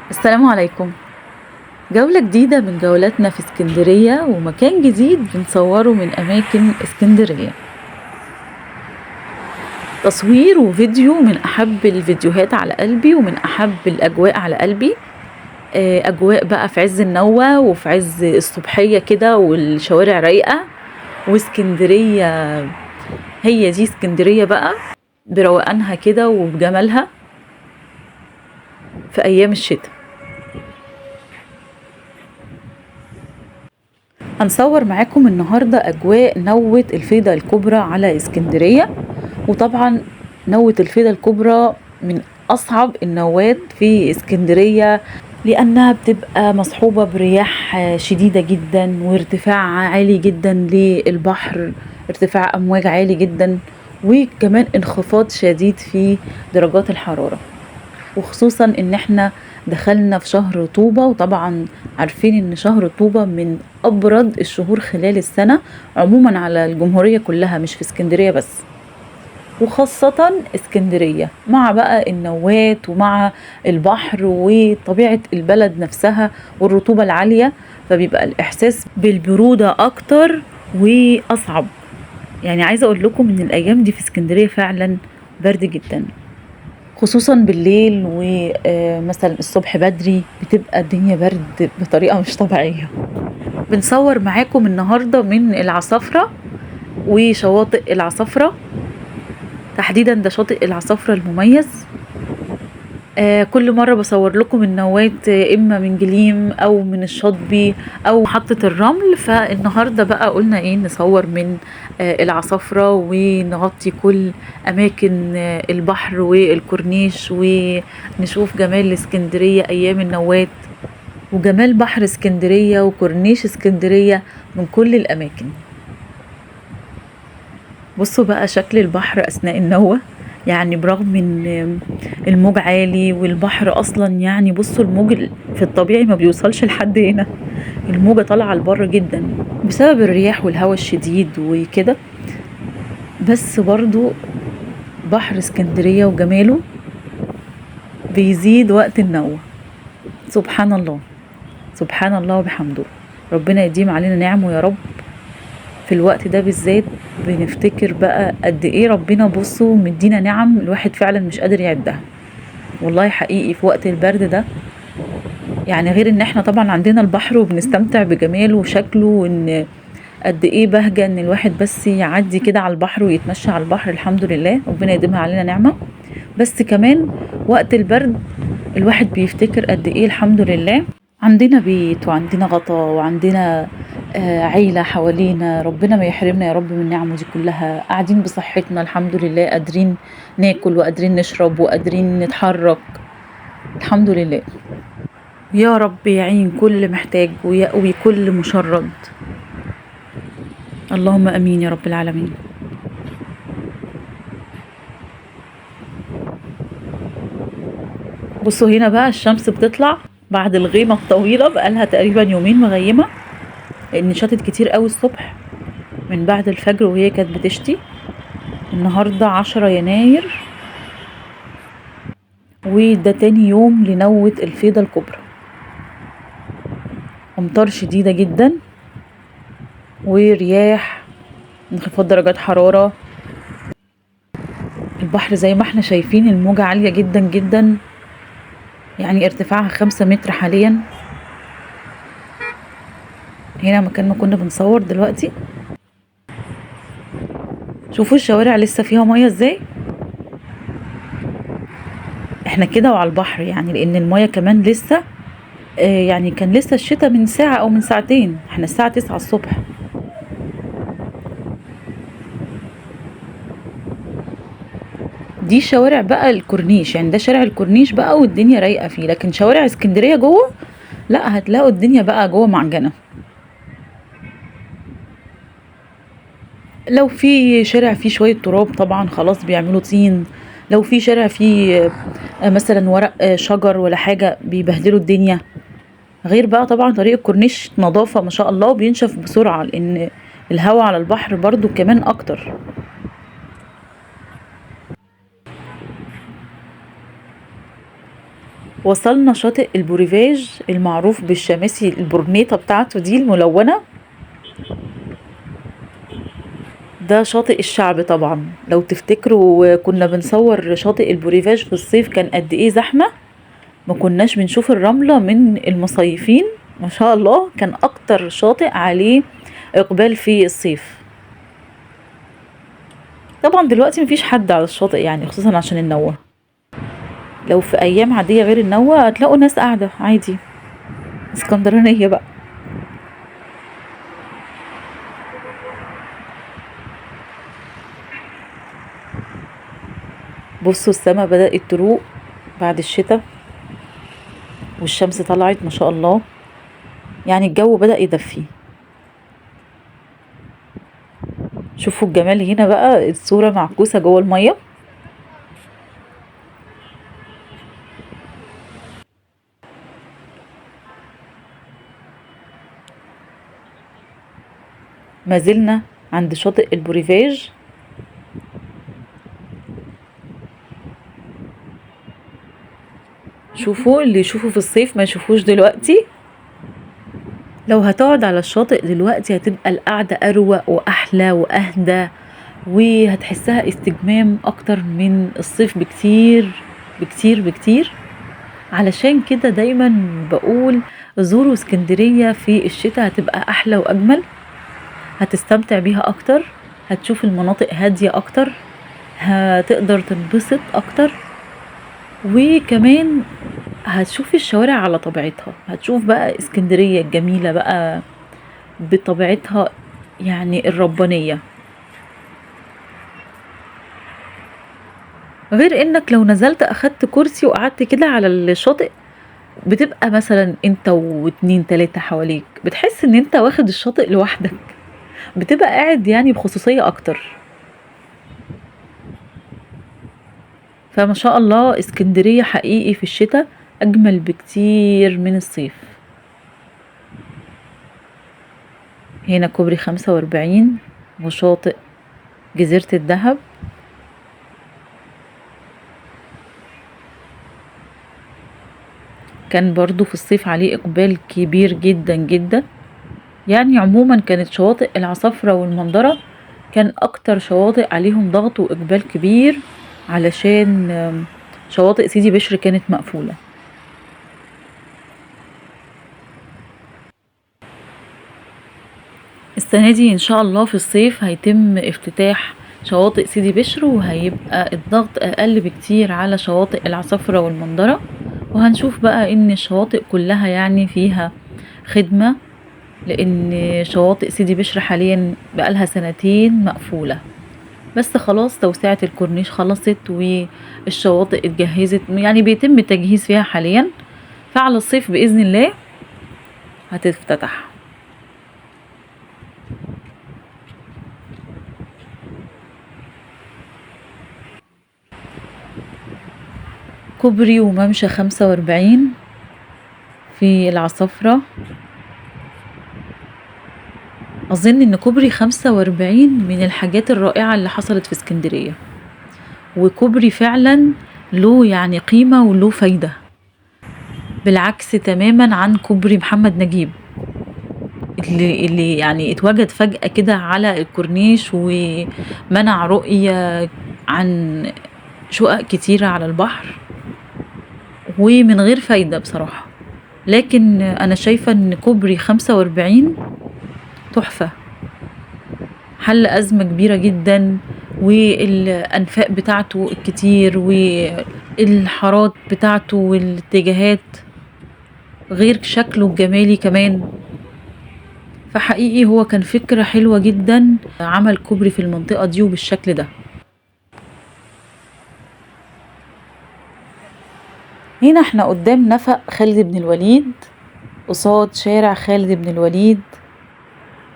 السلام عليكم. جولة جديدة من جولاتنا في اسكندرية ومكان جديد بنصوره من أماكن اسكندرية. تصوير وفيديو من أحب الفيديوهات على قلبي ومن أحب الأجواء على قلبي. أجواء بقى في عز النوة وفي عز الصبحية كده والشوارع رايقة واسكندرية. هي دي اسكندرية بقى بروقانها كده وبجمالها في أيام الشتاء. هنصور معاكم النهاردة أجواء نوة الفيضة الكبرى على اسكندرية. وطبعا نوة الفيضة الكبرى من أصعب النوات في اسكندرية، لأنها بتبقى مصحوبة برياح شديدة جدا وارتفاع عالي جدا للبحر، ارتفاع أمواج عالي جدا، وكمان انخفاض شديد في درجات الحرارة، وخصوصا ان احنا دخلنا في شهر طوبة. وطبعا عارفين ان شهر طوبة من ابرد الشهور خلال السنة عموما على الجمهورية كلها، مش في اسكندرية بس، وخاصة اسكندرية مع بقى النوات ومع البحر وطبيعة البلد نفسها والرطوبة العالية، فبيبقى الاحساس بالبرودة اكتر واصعب. يعني عايزة اقول لكم ان الايام دي في اسكندرية فعلا برد جدا، خصوصا بالليل ومثلا الصبح بدري بتبقى الدنيا برد بطريقة مش طبيعية. بنصور معاكم النهاردة من العصافرة وشواطئ العصافرة، تحديدا ده شاطئ العصافرة المميز. كل مرة بصور لكم النوات إما من جليم أو من الشاطبي أو محطة الرمل، فالنهاردة بقى قلنا إيه نصور من العصافرة ونغطي كل أماكن البحر والكورنيش ونشوف جمال الإسكندرية أيام النوات وجمال بحر اسكندرية وكورنيش اسكندرية من كل الأماكن. بصوا بقى شكل البحر أثناء النوة، يعني برغم ان الموج عالي والبحر اصلا، يعني بصوا الموج في الطبيعي ما بيوصلش لحد هنا، الموجة طالعة لبره جدا بسبب الرياح والهواء الشديد وكده، بس برضو بحر اسكندرية وجماله بيزيد وقت النوة. سبحان الله، سبحان الله وبحمده، ربنا يديم علينا نعمه يا رب. في الوقت ده بالذات بنفتكر بقى قد ايه ربنا بصوا مدينا نعم الواحد فعلا مش قادر يعدها، والله حقيقي في وقت البرد ده. يعني غير ان احنا طبعا عندنا البحر وبنستمتع بجماله وشكله، وان قد ايه بهجة ان الواحد بس يعدي كده على البحر ويتمشى على البحر، الحمد لله ربنا يديمها علينا نعمة. بس كمان وقت البرد الواحد بيفتكر قد ايه الحمد لله عندنا بيت وعندنا غطا وعندنا عيلة حوالينا، ربنا ما يحرمنا يا رب من النعمة دي كلها، قاعدين بصحتنا الحمد لله، قادرين ناكل وقادرين نشرب وقادرين نتحرك الحمد لله. يا رب يعين كل محتاج ويقوي كل مشرد، اللهم امين يا رب العالمين. بصوا هنا بقى الشمس بتطلع بعد الغيمة الطويلة، بقالها تقريبا يومين مغيمة، لان شتت كتير قوي الصبح من بعد الفجر وهي كانت بتشتي. النهاردة 10 يناير وده تاني يوم لنوة الفيضة الكبرى، امطار شديدة جدا ورياح، انخفاض درجات حرارة. البحر زي ما احنا شايفين الموجة عالية جدا جدا، يعني ارتفاعها 5 متر حاليا هنا مكان ما كنا بنصور دلوقتي. شوفوا الشوارع لسه فيها مية ازاي، احنا كده وعلى البحر يعني، لان المية كمان لسه يعني كان لسه الشتاء من ساعة او من ساعتين، احنا الساعة 9 الصبح. دي شوارع بقى الكورنيش، يعني ده شارع الكورنيش بقى والدنيا رايقة فيه، لكن شوارع اسكندرية جوه لا، هتلاقوا الدنيا بقى جوه معجنة. لو في شارع فيه شوية تراب طبعا خلاص بيعملوا طين، لو في شارع فيه مثلا ورق شجر ولا حاجة بيبهدلوا الدنيا. غير بقى طبعا طريق الكورنيش نظافة ما شاء الله وبينشف بسرعة، لان الهواء على البحر برضو كمان اكتر. وصلنا شاطئ البوريفاج المعروف بالشماسي البورنيطة بتاعته دي الملونة. ده شاطئ الشعب طبعا. لو تفتكروا كنا بنصور شاطئ البوريفاج في الصيف كان قد ايه زحمة، ما كناش بنشوف الرملة من المصيفين. ما شاء الله كان اكتر شاطئ عليه اقبال في الصيف. طبعا دلوقتي مفيش حد على الشاطئ يعني، خصوصا عشان النوة. لو في ايام عادية غير النوة هتلاقوا ناس قاعدة عادي، اسكندرانية بقى. بصوا السما بدأت تروق بعد الشتاء، والشمس طلعت ما شاء الله، يعني الجو بدأ يدفي. شوفوا الجمال هنا بقى، الصورة معكوسة جوه المية. ما زلنا عند شاطئ البوريفاج. شوفوا اللي يشوفوا في الصيف ما يشوفوش دلوقتي. لو هتقعد على الشاطئ دلوقتي هتبقى القعدة أروق وأحلى وأهدى، وهتحسها استجمام أكتر من الصيف بكتير بكتير بكتير. علشان كده دايما بقول زوروا اسكندرية في الشتاء، هتبقى أحلى وأجمل، هتستمتع بيها أكتر، هتشوف المناطق هادية أكتر، هتقدر تنبسط أكتر، وكمان هتشوف الشوارع على طبيعتها، هتشوف بقى اسكندرية الجميلة بقى بطبيعتها يعني الربانية. غير انك لو نزلت اخدت كرسي وقعدت كده على الشاطئ، بتبقى مثلا انت واتنين تلاتة حواليك، بتحس ان انت واخد الشاطئ لوحدك، بتبقى قاعد يعني بخصوصية اكتر. فما شاء الله اسكندرية حقيقي في الشتاء اجمل بكتير من الصيف. هنا كوبري 45 وشاطئ جزيرة الدهب. كان برضو في الصيف عليه اقبال كبير جدا جدا. يعني عموما كانت شواطئ العصافرة والمندرة كان اكتر شواطئ عليهم ضغط واقبال كبير، علشان شواطئ سيدي بشر كانت مقفولة. السنة دي ان شاء الله في الصيف هيتم افتتاح شواطئ سيدي بشر، وهيبقى الضغط اقل بكتير على شواطئ العصافرة والمندرة، وهنشوف بقى ان الشواطئ كلها يعني فيها خدمة، لان شواطئ سيدي بشر حاليا بقالها سنتين مقفولة. بس خلاص توسعة الكورنيش خلصت والشواطئ اتجهزت، يعني بيتم التجهيز فيها حاليا، فعلى الصيف بإذن الله هتفتتح. كوبري وممشى 45 في العصافرة. أظن إن كوبري 45 من الحاجات الرائعة اللي حصلت في اسكندرية، وكوبري فعلا له يعني قيمة وله فايدة، بالعكس تماما عن كوبري محمد نجيب اللي يعني اتوجد فجأة كده على الكورنيش ومنع رؤية عن شقق كتيرة على البحر ومن غير فايدة بصراحة. لكن أنا شايفة إن كوبري 45 تحفة، حل أزمة كبيرة جدا، والأنفاق بتاعته الكتير والحارات بتاعته والاتجاهات، غير شكله الجمالي كمان. فحقيقي هو كان فكرة حلوة جدا عمل كوبري في المنطقة دي وبالشكل ده. هنا احنا قدام نفق خالد بن الوليد، قصاد شارع خالد بن الوليد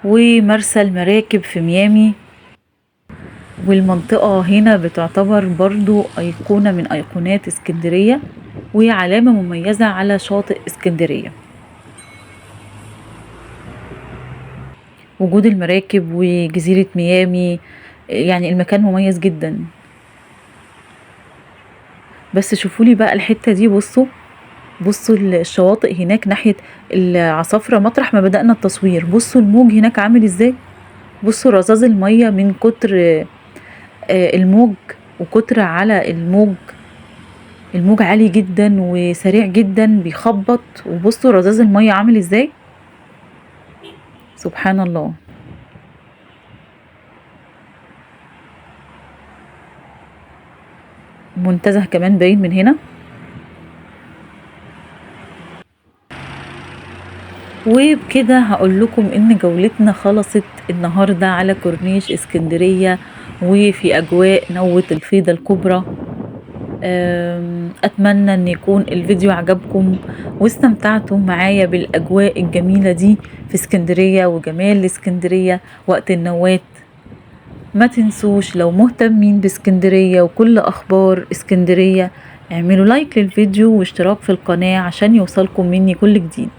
ومرسى المراكب في ميامي. والمنطقة هنا بتعتبر برضو أيقونة من أيقونات اسكندرية، وهي علامة مميزة على شاطئ اسكندرية. وجود المراكب وجزيرة ميامي، يعني المكان مميز جدا. بس شوفولي بقى الحتة دي، بصوا بصوا الشواطئ هناك ناحية العصافرة مطرح ما بدأنا التصوير. بصوا الموج هناك عامل ازاي، بصوا رذاذ المية من كتر الموج وكتر على الموج. الموج عالي جدا وسريع جدا بيخبط، وبصوا رذاذ المية عامل ازاي، سبحان الله. منتزه كمان باين من هنا. وبكده هقول لكم ان جولتنا خلصت النهارده على كورنيش اسكندريه وفي اجواء نوة الفيضة الكبرى. اتمنى ان يكون الفيديو عجبكم واستمتعتم معايا بالاجواء الجميله دي في اسكندريه وجمال الاسكندريه وقت النوات. ما تنسوش لو مهتمين باسكندريه وكل اخبار اسكندريه اعملوا لايك للفيديو واشتراك في القناه عشان يوصلكم مني كل جديد.